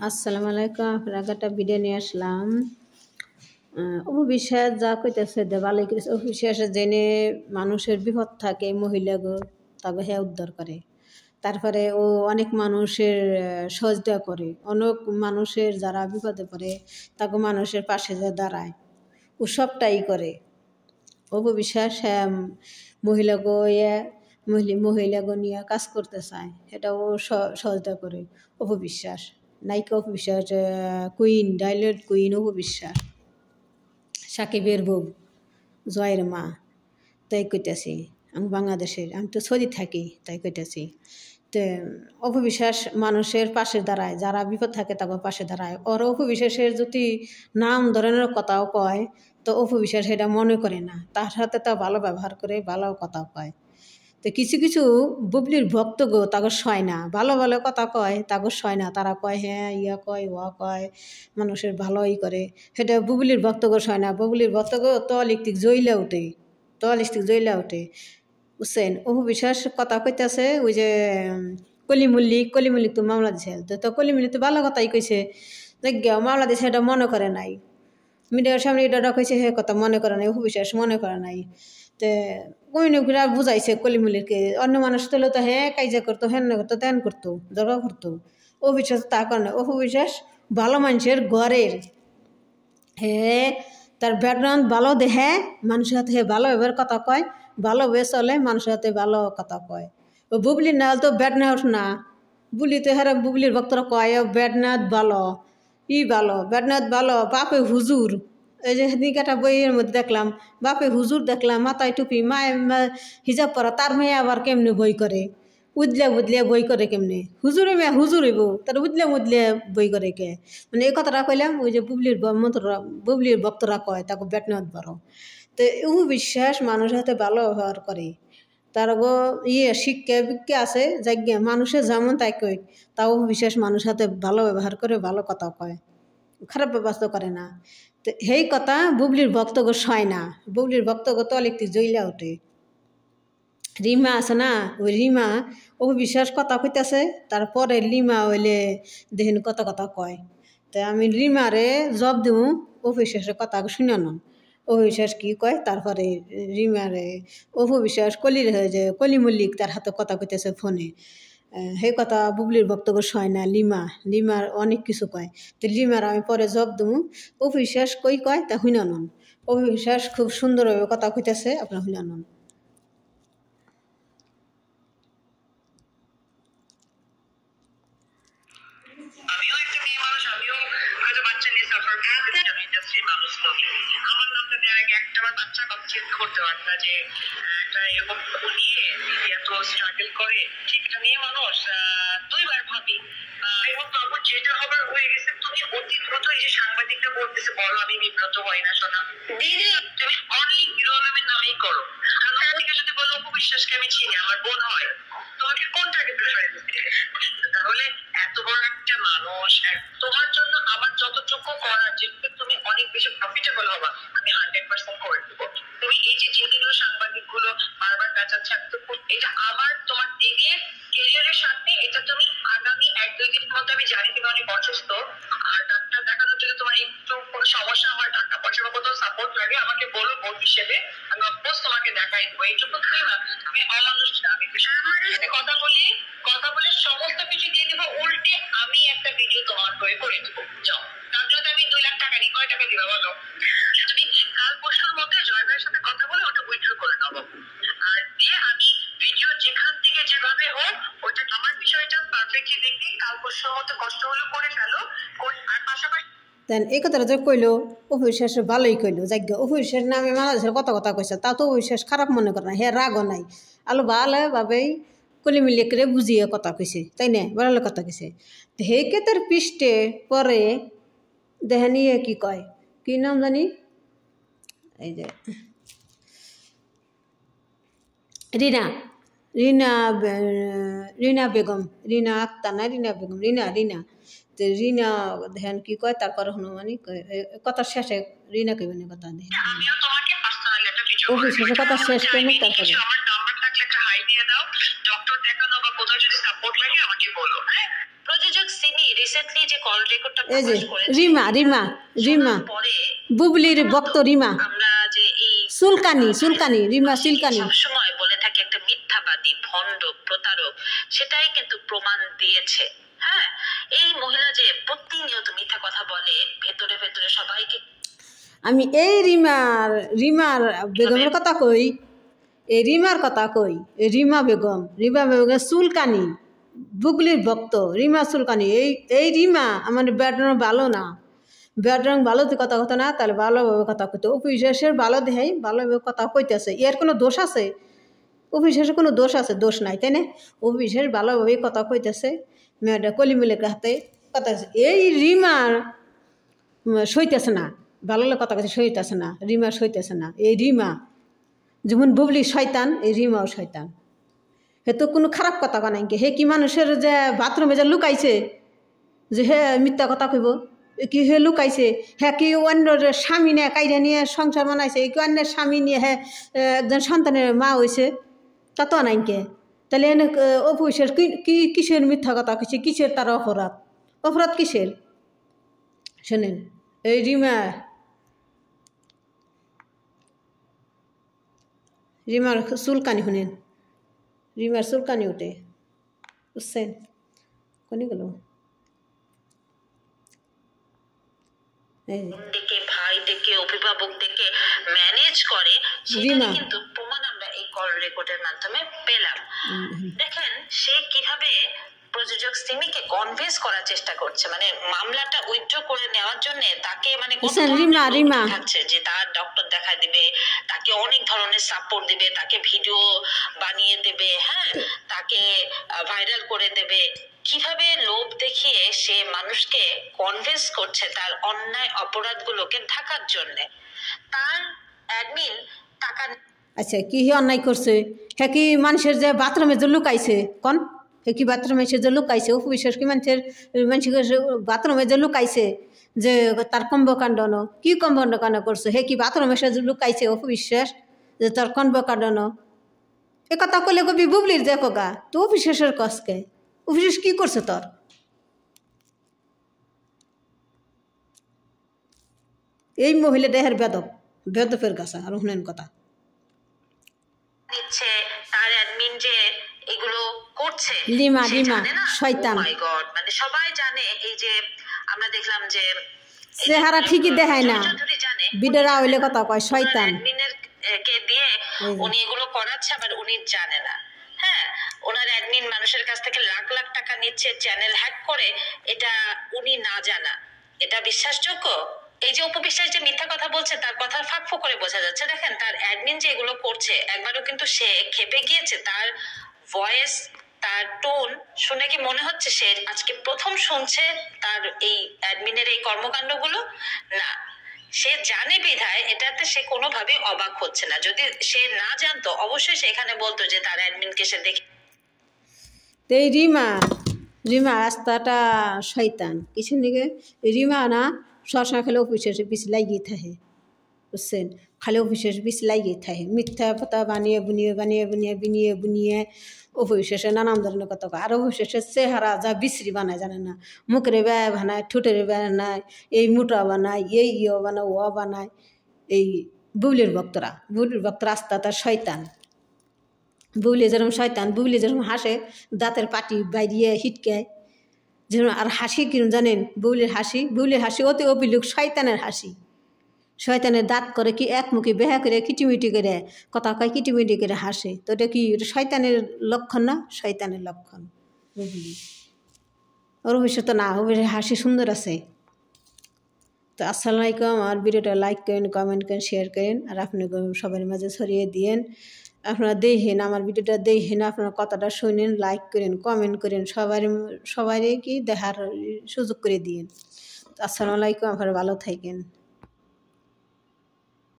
আসসালামু আলাইকুম। আপনার একটা ভিডিও নিয়ে আসলাম। অপু বিশ্বাস যা কইতেছে দে ভালোই করেছে। অপু বিশ্বাসে জেনে মানুষের বিপদ থাকে মহিলাগো তাকে হে উদ্ধার করে। তারপরে ও অনেক মানুষের সহযোগিতা করে, অনেক মানুষের যারা বিপদে পড়ে তাকে মানুষের পাশে যে দাঁড়ায়, ও সবটাই করে। অপু বিশ্বাস মহিলাগো মহিলাগো নিয়ে কাজ করতে চায়, এটা ও সহযোগিতা করে। অপু বিশ্বাস নায়িকা, Apu Biswas queen, dilate queen Apu Biswas, সাকিবের বউ, জয়ের মা। তাই কইতেছি আমি বাংলাদেশের, আমি তো সৌদি থাকি তাই কইতেছি। তো অপু বিশ্বাস মানুষের পাশে দাঁড়ায়, যারা বিপদ থাকে তাদের পাশে দাঁড়ায়। ওর অপু বিশ্বাসের যদি নাম ধরনের কথাও কয় তো অপু বিশ্বাস সেটা মনে করে না, তার সাথে তা ভালো ব্যবহার করে, ভালো কথা কয়। তো কিছু কিছু বুবলির ভক্তগো তাকে সয় না, ভালো ভালো কথা কয় তাকে সয় না, তারা কয় হ্যাঁ ইয়া কয় ওয়া কয়, মানুষের ভালোই করে, সেটা বুবলির ভক্তগো সয় না। বুবলির ভক্তগো তলিকটিক জ্বইলা উঠে, তলিস্টিক জ্বইলা উঠে, বুঝছেন। অপু বিশ্বাস কথা কইতেছে ওই যে কলি মল্লিক তো মামলা দিছে, তো কলি মল্লিক তো ভালো কথাই কইছে, দেখ মামলা দিছে এটা মনে করে নাই, মিডিয়ার সামনে এটা কইছে সে কথা মনে করে নাই, অপু বিশ্বাস মনে করে নাই। তো কইনরা বুঝাইছে কলিমুলিকে, অন্য মানুষ তো হ্যাঁ কাইজা করতো, হ্যাঁ করতো, ত্যান করতো, দরকার করতো। অপু বিশ্বাস তা করে না। অপু বিশ্বাস ভালো মানুষের ঘরের, হ্যাঁ তার ব্যাকগ্রাউন্ড ভালো দেখে মানুষের হাতে ভালো এবার কথা কয়, ভালোভাবে চলে, মানুষের হাতে ভালো কথা কয়। ও বুবলির না তো ব্যাডনাথ না, বুলি তো হ্যাঁ বুবলির ভক্তরা কয় ব্যাডনাথ ভালো, ভালো ব্যাডনাথ ভালো, বাপে হুজুর। এই যে সেদিন একটা বইয়ের মধ্যে দেখলাম, বাপে হুজুর দেখলাম, মাথায় টুপি, মায়ের হিজাব পরা, তার মেয়ে আবার কেমনে বই করে, উদলে বই করে কেমনে, হুজুরে মেয়ে হুজুর হইব, তার উদলে বই করে কে। মানে এই কথাটা কইলাম, ওই যে বুবলির ভক্তরা কয় তাকে ব্যাটনাথ বড়। তো ও বিশ্বাস মানুষের হাতে ভালো ব্যবহার করে, তার গো শিক্ষা বিক্ষা আছে যাজ্ঞা, মানুষের যেমন তাই কই, তাও বিশ্বাস মানুষের হাতে ভালো ব্যবহার করে, ভালো কথা কয়, খারাপ ব্যবস্থা করে না। তো সেই কথা বুবলির ভক্তগো সয় না, বুবলির ভক্তগো তো একটি জ্বইলা ওঠে। রিমা আছে না, ওই রিমা অপু বিশ্বাস কথা কইতেছে, তারপরে লিমা হইলে দেখেন কত কথা কয়। তো আমি রিমারে জব দিও, অপু বিশ্বাসের কথা শুনে নন, অপু বিশ্বাস কি কয়। তারপরে রিমারে অপু বিশ্বাস কলি মল্লিক তার হাতে কথা কইতেছে ফোনে, সেই কথা বুবলির বক্তব্য সয় না। লিমার অনেক কিছু কয়, তো লিমার আমি পরে জব দেবো। অপু বিশ্বাস কয় তা শুনে নন, অপু বিশ্বাস খুব সুন্দরভাবে কথা কইতেছে, আপনার শুনে নন। আমিও একটা মেয়ে মানুষ, আমিও হয়তো বাচ্চা নিয়ে সাফার করতে ইন্ডাস্ট্রির মানুষ তো আমার নামটা দেওয়ার আগে একটা আমার বাচ্চার কথা চিন্তা করতে পারতাম যে একটা এরকম নিয়ে এত স্ট্রাগল করে, ঠিক একটা মেয়ে মানুষ দুইবার ভাবি এবং তারপর যেটা হবার হয়ে গেছে। তুমি অতি দ্রুত এই যে সাংবাদিকটা বলতেছে বলো, আমি বিব্রত হই না শোনা দিদি, তুমি অনলি হিরো আলমের নামেই করো। সাংবাদিককে যদি বলো অপু বিশ্বাসকে আমি চিনি, আমার বোন হয়, তোমাকে কোনটাকে প্রেফারেন্স দিবে? তাহলে এত বড় একটা মানুষ, তোমার জন্য আমার যতটুকু করার, যেহেতু তুমি অনেক বেশি প্রফিটেবল হবা, আমি 100% করে দেবো। তুমি এই যে জিনিসগুলো সাংবাদিক গুলো বারবার কাঁচাচ্ছে, এটা আমার তোমার দিকে কেরিয়ারের সাথে, এটা তুমি আগামী 1-2 দিনের মধ্যে, আমি জানি তুমি অনেক অসুস্থ, আর ডাক্তার দেখানোর জন্য তোমার একটু কোনো সমস্যা হয়, টাকা পয়সা বা কোথাও সাপোর্ট লাগে, আমাকে বলো বোন হিসেবে, আমি অফকোর্স তোমাকে দেখাই দেবো। এইটুকু তুমি না, আমি অমানুষ না, আমি কথা বলে সমস্ত কিছু দিয়ে দেবো, উল্টে আমি একটা ভিডিও তোমার হয়ে করে দেবো। যাও, তার জন্য আমি 2 লাখ টাকা নিই, কয় টাকা দিবা বলো? তুমি কাল পরশুর মধ্যে জয় ভাইয়ের সাথে কথা বলে ওটা উইথড্র করে নেবো, আর দিয়ে আমি ভিডিও যেখান থেকে যেভাবে হোক ওটা আমার বিষয়টা পারফেক্টলি দেখি, কাল পরশুর মধ্যে কষ্ট হলেও করে ফেলো। আর পাশাপাশি দেন এই কথাটা যে কইলো অপু বিশ্বাস ভালোই কইলো, যাজ্ঞা অপু বিশ্বাস নামে বাংলাদেশের কথা কইছে, তা তো অপু বিশ্বাস খারাপ মনে করে না, হে রাগও নাই, আলো ভালোভাবেই কলিমিলি করে বুঝিয়ে কথা কইছে, তাই না, ভালো কথা কইছে। তো হে কেতের পৃষ্ঠে পরে দেখেনি কি কয়, কি নাম জানি, এই যে রিনা রিনা রিনা বেগম, রিনা আক্তার না, রিনা বেগম, রিনা। তো রিনা ধ্যান কি কয়, তারপরে হনুমানি কথা শেষে রিনা কইবেন কথা দেখেন, আমিও তোমাকে পার্সোনালি একটা ভিডিও অপু শেষে কথা শেষ করবে, তারপরে আমার নাম্বার থাকলে একটা হাই দিয়ে দাও, ডক্টর দেখানো বা কোথাও যদি সাপোর্ট লাগে আমাকে বলো, হ্যাঁ। তো প্রযোজক সিমি রিসেন্টলি যে কল রেকর্ডটা এই যে প্রকাশ করেছে, রিমা রিমা রিমা পরে বুবলির ভক্ত রিমা আমরা যে এই সুলকানি রিমা সুলকানি সবসময় বলে থাকি একটা মিথ্যাবাদী, ভণ্ড, প্রতারক, সেটাই কিন্তু প্রমাণ দিয়েছে। হ্যাঁ, এই মহিলা যে প্রতিনিয়ত মিথ্যা কথা বলে, ভেতরে ভেতরে সবাইকে। আমি এই রিমার বেগমের কথা কই, এই রিমার কথা কই, রিমা বেগম সুলকানি, বুবলির ভক্ত রিমা সুলকানি। এই রিমা আমার ব্যাকরণ ভালো না, ব্যাকরণ ভালো কথা কথা না, তাহলে ভালোভাবে কথা কইতে। অফিসের ভালো দেখাই ভালোভাবে কথা কইতেছে, এর কোনো দোষ আছে? অফিসের কোনো দোষ আছে? দোষ নাই, তাই না? অফিসের ভালোভাবে কথা কইতেছে, মেয়েটা কলিমিলের হাতে কথা। এই রিমার সইতেছে না, ভালো কথা কথা সইতেছে না, রিমা সইতেছে না। এই রিমা যেমন বুবলি শয়তান, এই রিমাও শয়তান। হে তো কোনো খারাপ কথা বানাই হে কি মানুষের যে বাথরুমে যে লুকাইছে, যে হে মিথ্যা কথা কইব, কি হে লুকাইছে? হ্যাঁ কি অন্যর স্বামী নিয়ে কাইরা নিয়ে সংসার বানাইছে, কি অন্যের স্বামী নিয়ে হ্যাঁ একজন সন্তানের মা হয়েছে, তা তো নাইকে। তাহলে এনে অফিসের কিসের মিথ্যা কথা কইছে, কিসের তার অপরাধ কিসের? শোনেন, এই রিমার চুলকানি শুনেন, রিমার চুলকানি উঠে, বুঝছেন? কোনি গেল ডেকে, ভাই ডেকে, অভিভাবক ডেকে ম্যানেজ করে, সেটা কিন্তু প্রমাণ আমরা এই কল রেকর্ডের মাধ্যমে পেলাম। দেখেন সে কিভাবে প্রযোজক সিমিকে কনভিন্স করার চেষ্টা করছে, মানে মামলাটা উইথড্র করে নেওয়ার জন্য তাকে মানে রিমা থাকছে যে তার ডক্টর দেখা দিবে, তাকে অনেক ধরনের সাপোর্ট দিবে, তাকে ভিডিও বানিয়ে দেবে, হ্যাঁ তাকে ভাইরাল করে দেবে। কিভাবে লোভ দেখিয়ে সে মানুষকে কনভিন্স করছে তার অন্যায় অপরাধগুলোকে ঢাকার জন্য। তার অ্যাডমিন টাকা। আচ্ছা কি অন্যায় করছে? হ্যাঁ কি মানুষের যে বাথরুমে যে লুকাইছে, কোন হে কি বাথরুমে এসে যে লুকাইছে? অফিসের কি মানুষের বাথরুমে যে লুকাইছে, যে তার কম্বকাণ্ড কি কম্বকাণ্ড করছে? হে কি বাথরুমে এসে যে লুকাইছে অফিসের যে তার কম্বকাণ্ড? এ কথা কইলে কবি বুবলির যে কোগা তো অফিসের কসকে, অফিস কি করছে তোর? এই মহিলা দেহের বেদপের গাছা। আর শুনেন কথা দিচ্ছে তার অ্যাডমিন যে এগুলো করছে, রিমা শয়তান, মাই গড, মানে সবাই জানে। এই যে আমরা দেখলাম যে চেহারা ঠিকই দেখায় না, বিডেরা হইলে কথা কয় শয়তান। অ্যাডমিনের কে দিয়ে উনি এগুলো করাচ্ছে, আবার উনি জানে না। হ্যাঁ, ওনার অ্যাডমিন মানুষের কাছ থেকে লাখ লাখ টাকা নিচ্ছে চ্যানেল হ্যাক করে, এটা উনি না জানা, এটা বিশ্বাসযোগ্য? এই যে উপবিশ্বাস যে মিথ্যা কথা বলছে, তার কথার ফাঁক ফোঁক করে বোঝা যাচ্ছে। দেখেন তার অ্যাডমিন যে এগুলো করছে, একবারও কিন্তু সে খেপে গিয়েছে? তার ভয়েস, তার টোন শুনে কি মনে হচ্ছে সে আজকে প্রথম শুনছে তার এই অ্যাডমিনের এই কর্মকাণ্ডগুলো? না, সে জানে বিধায় এটাতে সে কোনোভাবে অবাক হচ্ছে না। যদি সে না জানতো অবশ্যই সে এখানে বলতো যে তার অ্যাডমিনকে সে দেখে। এই রিমা রাস্তাটা শয়তান কিছু নিকে। রিমা না সবসময় খালি অফিসের পিছ লাগিয়ে থাকে, বুঝছেন? খালি অফিসের পিছ লাগিয়ে থাকে, মিথ্যা কথা বানিয়ে বুনিয়ে অফিসে নানান ধরনের কথা কয়। আর অফিসের চেহারা যা বিশ্রী বানায় জানে না, মুখের ব্যয় বানায়, ঠোঁটের ব্যয় বানায়, এই মোটা বানায়, এই বানায়, ও বানায়। এই বুবলির ভক্তরা রাস্তা তার শয়তান। বুবলি যেরকম শয়তান, বুবলি যেরকম হাসে দাঁতের পাটি বাইরিয়ে হিটকায় যেরকম। আর হাসি কিরম জানেন? বুবলির হাসি অতি অভিলোক শয়তানের হাসি। শয়তানের দাঁত করে কি একমুখী বেহা করে কিটিমিটি করে কথা কয়, কিটিমিটি করে হাসে। তো এটা কি শয়তানের লক্ষণ না? শয়তানের লক্ষণ বুবলি। ওর অবশ্য তো না, অবশ্যই হাসি সুন্দর আছে। তো আসসালামু আলাইকুম। আর ভিডিওটা লাইক করেন, কমেন্ট করেন, শেয়ার করেন, আর আপনি সবার মাঝে ছড়িয়ে দিয়েন। আপনারা দেখেন আমার ভিডিওটা, দেখেন আপনারা কথাটা শুনেন, লাইক করেন, কমেন্ট করেন, সবারই কি দেখার সুযোগ করে দিয়েন। আসসালামু আলাইকুম, আপনারা ভালো থাকেন।